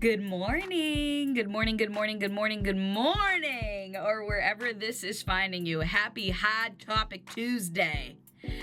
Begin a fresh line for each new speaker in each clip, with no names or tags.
Good morning. Good morning. Good morning. Good morning. Good morning. Or wherever this is finding you. Happy Hot Topic Tuesday.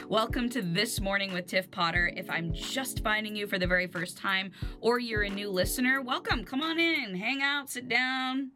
Welcome to This Morning with Tiff Potter. If I'm just finding you for the very first time or you're a new listener, welcome. Come on in. Hang out. Sit down.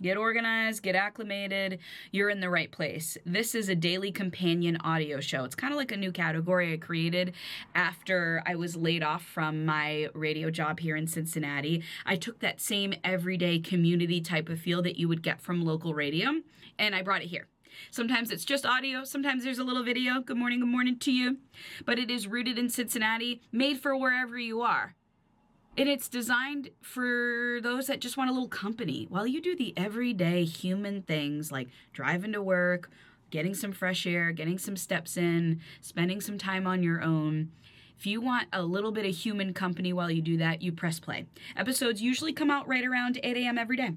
Get organized, get acclimated. You're in the right place. This is a daily companion audio show. It's kind of like a new category I created after I was laid off from my radio job here in Cincinnati. I took that same everyday community type of feel that you would get from local radio, and I brought it here. Sometimes it's just audio. Sometimes there's a little video. Good morning to you. But it is rooted in Cincinnati, made for wherever you are. And it's designed for those that just want a little company while you do the everyday human things like driving to work, getting some fresh air, getting some steps in, spending some time on your own. If you want a little bit of human company while you do that, you press play. Episodes usually come out right around 8 a.m. every day.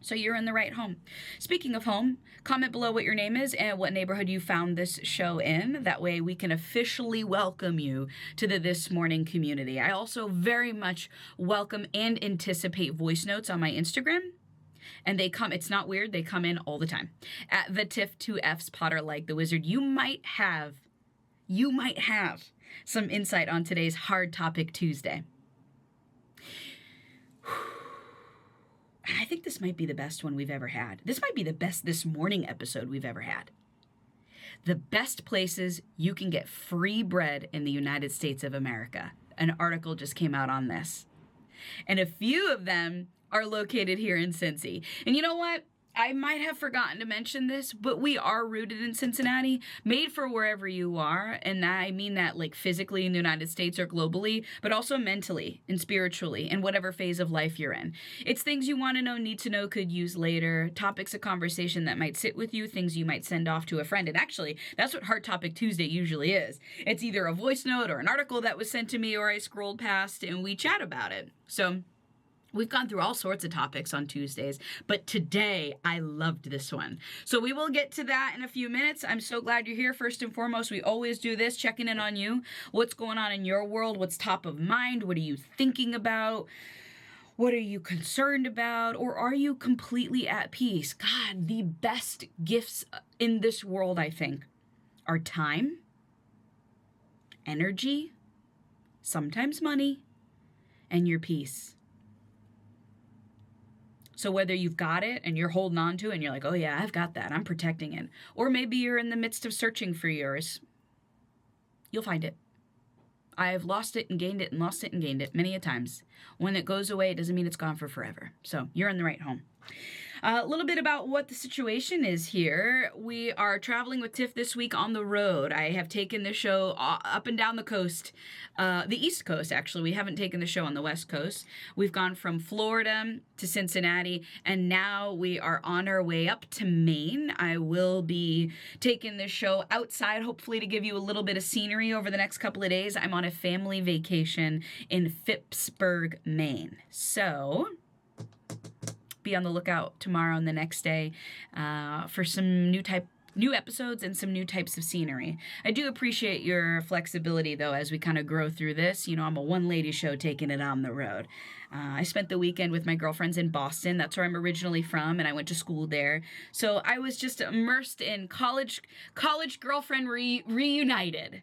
So you're in the right home. Speaking of home, comment below what your name is and what neighborhood you found this show in. That way we can officially welcome you to the This Morning community. I also very much welcome and anticipate voice notes on my Instagram. And they come, it's not weird, they come in all the time. At the Tiff 2Fs Potter like the wizard, you might have some insight on today's Hard Topic Tuesday. I think this might be the best one we've ever had. This might be the best This Morning episode we've ever had. The best places you can get free bread in the United States of America. An article just came out on this. And a few of them are located here in Cincy. And you know what? I might have forgotten to mention this, but we are rooted in Cincinnati, made for wherever you are. And I mean that like physically in the United States or globally, but also mentally and spiritually in whatever phase of life you're in. It's things you want to know, need to know, could use later, topics of conversation that might sit with you, things you might send off to a friend. And actually, that's what Hard Topic Tuesday usually is. It's either a voice note or an article that was sent to me or I scrolled past and we chat about it. So we've gone through all sorts of topics on Tuesdays, but today I loved this one. So we will get to that in a few minutes. I'm so glad you're here. First and foremost, we always do this, checking in on you. What's going on in your world? What's top of mind? What are you thinking about? What are you concerned about? Or are you completely at peace? God, the best gifts in this world, I think, are time, energy, sometimes money, and your peace. So whether you've got it and you're holding on to it and you're like, oh yeah, I've got that, I'm protecting it. Or maybe you're in the midst of searching for yours. You'll find it. I've lost it and gained it and lost it and gained it many a times. When it goes away, it doesn't mean it's gone for forever. So you're in the right home. A little bit about what the situation is here. We are traveling with Tiff this week on the road. I have taken the show up and down the coast, the East Coast, actually. We haven't taken the show on the West Coast. We've gone from Florida to Cincinnati, and now we are on our way up to Maine. I will be taking the show outside, hopefully to give you a little bit of scenery over the next couple of days. I'm on a family vacation in Phippsburg, Maine. So be on the lookout tomorrow and the next day for some new episodes and some new types of scenery. I do appreciate your flexibility, though, as we kind of grow through this. You know, I'm a one-lady show taking it on the road. I spent the weekend with my girlfriends in Boston. That's where I'm originally from, and I went to school there. So I was just immersed in college girlfriend reunited.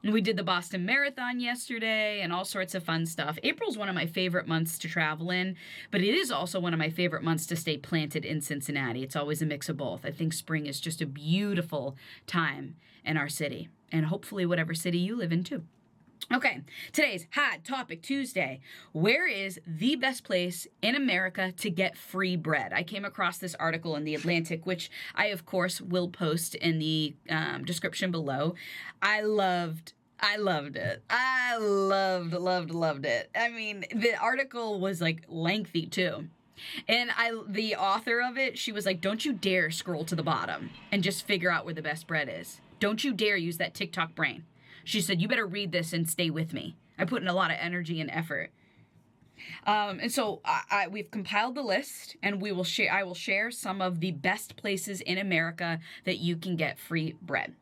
And we did the Boston Marathon yesterday and all sorts of fun stuff. April's one of my favorite months to travel in, but it is also one of my favorite months to stay planted in Cincinnati. It's always a mix of both. I think spring is just a beautiful time in our city, and hopefully whatever city you live in too. Okay, today's Hot Topic Tuesday. Where is the best place in America to get free bread? I came across this article in The Atlantic, which I, of course, will post in the description below. I loved it. I loved it. I mean, the article was like lengthy too. And the author of it, she was like, don't you dare scroll to the bottom and just figure out where the best bread is. Don't you dare use that TikTok brain. She said, you better read this and stay with me. I put in a lot of energy and effort. And so we've compiled the list, and I will share some of the best places in America that you can get free bread.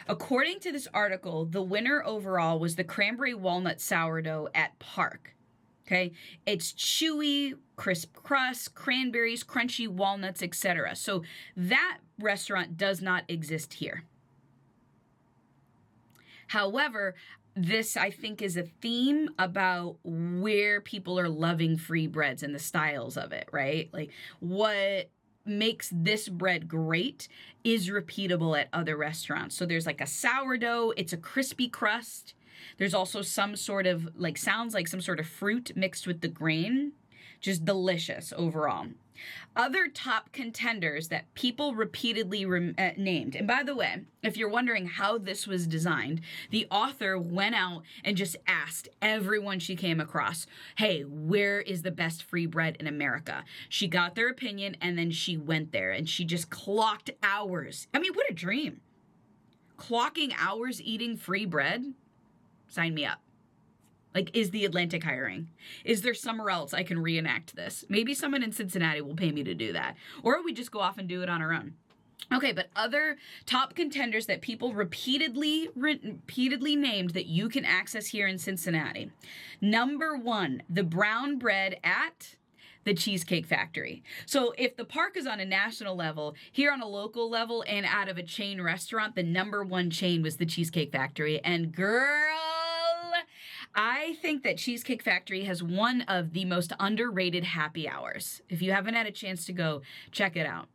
According to this article, the winner overall was the cranberry walnut sourdough at Park. Okay, it's chewy, crisp crust, cranberries, crunchy walnuts, etc. So that restaurant does not exist here. However, this I think is a theme about where people are loving free breads and the styles of it, right? Like what makes this bread great is repeatable at other restaurants. So there's like a sourdough, it's a crispy crust. There's also some sort of like sounds like some sort of fruit mixed with the grain. Just delicious overall. Other top contenders that people repeatedly named. And by the way, if you're wondering how this was designed, the author went out and just asked everyone she came across, hey, where is the best free bread in America? She got their opinion and then she went there and she just clocked hours. I mean, what a dream. Clocking hours eating free bread? Sign me up. Like, is the Atlantic hiring? Is there somewhere else I can reenact this? Maybe someone in Cincinnati will pay me to do that. Or we just go off and do it on our own. Okay, but other top contenders that people repeatedly named that you can access here in Cincinnati. Number 1, the brown bread at the Cheesecake Factory. So if the park is on a national level, here on a local level and out of a chain restaurant, the number 1 chain was the Cheesecake Factory. And girl, I think that Cheesecake Factory has one of the most underrated happy hours. If you haven't had a chance to go, check it out.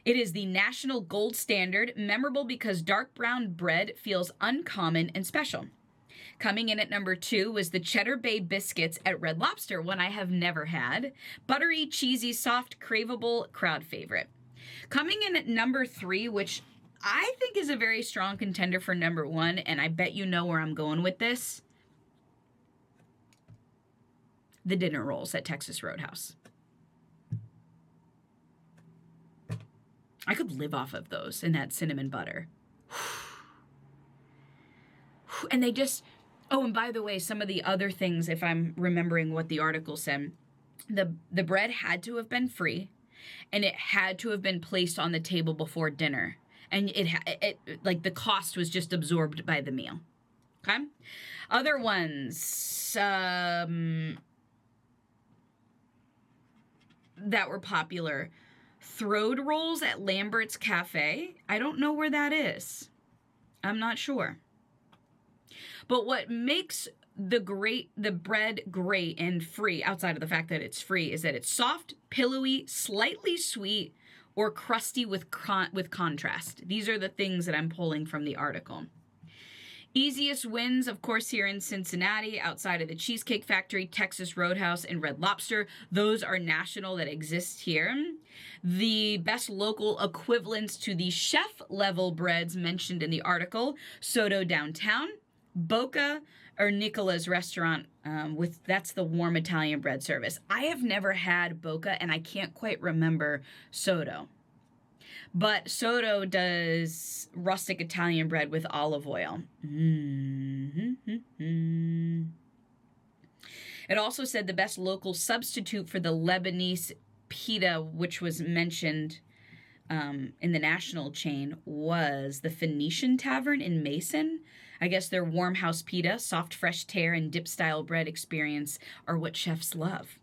It is the national gold standard, memorable because dark brown bread feels uncommon and special. Coming in at number 2 was the Cheddar Bay biscuits at Red Lobster, one I have never had. Buttery, cheesy, soft, craveable, crowd favorite. Coming in at number 3, which I think is a very strong contender for number 1, and I bet you know where I'm going with this. The dinner rolls at Texas Roadhouse. I could live off of those and that cinnamon butter. And they just, oh, and by the way, some of the other things, if I'm remembering what the article said, the bread had to have been free and it had to have been placed on the table before dinner. And it like the cost was just absorbed by the meal. Okay? Other ones, that were popular. Throwed rolls at Lambert's Cafe. I don't know where that is. I'm not sure. But what makes the bread great and free, outside of the fact that it's free, is that it's soft, pillowy, slightly sweet, or crusty with contrast. These are the things that I'm pulling from the article. Easiest wins, of course, here in Cincinnati, outside of the Cheesecake Factory, Texas Roadhouse, and Red Lobster. Those are national that exist here. The best local equivalents to the chef-level breads mentioned in the article, Sourdough Downtown, Boca, or Nicola's restaurant, that's the warm Italian bread service. I have never had Boca, and I can't quite remember Sourdough. But Sourdough does rustic Italian bread with olive oil. It also said the best local substitute for the Lebanese pita, which was mentioned in the national chain, was the Phoenician Tavern in Mason. I guess their warm house pita, soft fresh tear, and dip-style bread experience are what chefs love.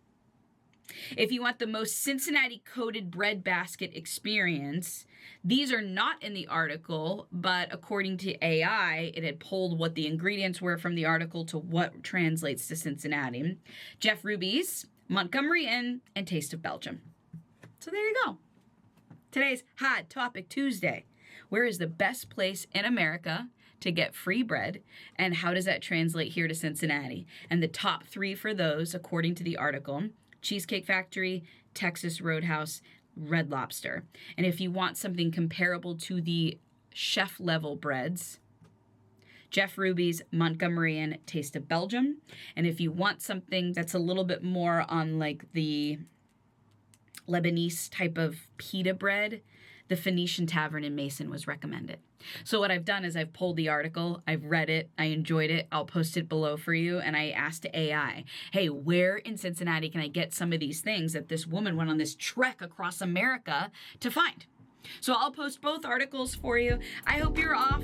If you want the most Cincinnati-coated bread basket experience, these are not in the article, but according to AI, it had pulled what the ingredients were from the article to what translates to Cincinnati. Jeff Ruby's, Montgomery Inn, and Taste of Belgium. So there you go. Today's Hot Topic Tuesday. Where is the best place in America to get free bread, and how does that translate here to Cincinnati? And the top 3 for those, according to the article: Cheesecake Factory, Texas Roadhouse, Red Lobster. And if you want something comparable to the chef-level breads, Jeff Ruby's, Montgomery Inn, Taste of Belgium. And if you want something that's a little bit more on like the Lebanese type of pita bread, the Phoenician Tavern in Mason was recommended. So what I've done is I've pulled the article, I've read it, I enjoyed it, I'll post it below for you, and I asked AI, hey, where in Cincinnati can I get some of these things that this woman went on this trek across America to find? So I'll post both articles for you. I hope you're off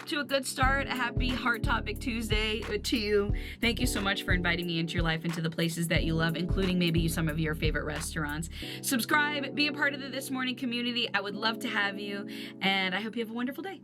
to a good start. A happy Heart Topic Tuesday to you. Thank you so much for inviting me into your life, into the places that you love, including maybe some of your favorite restaurants. Subscribe, be a part of the This Morning community. I would love to have you, and I hope you have a wonderful day.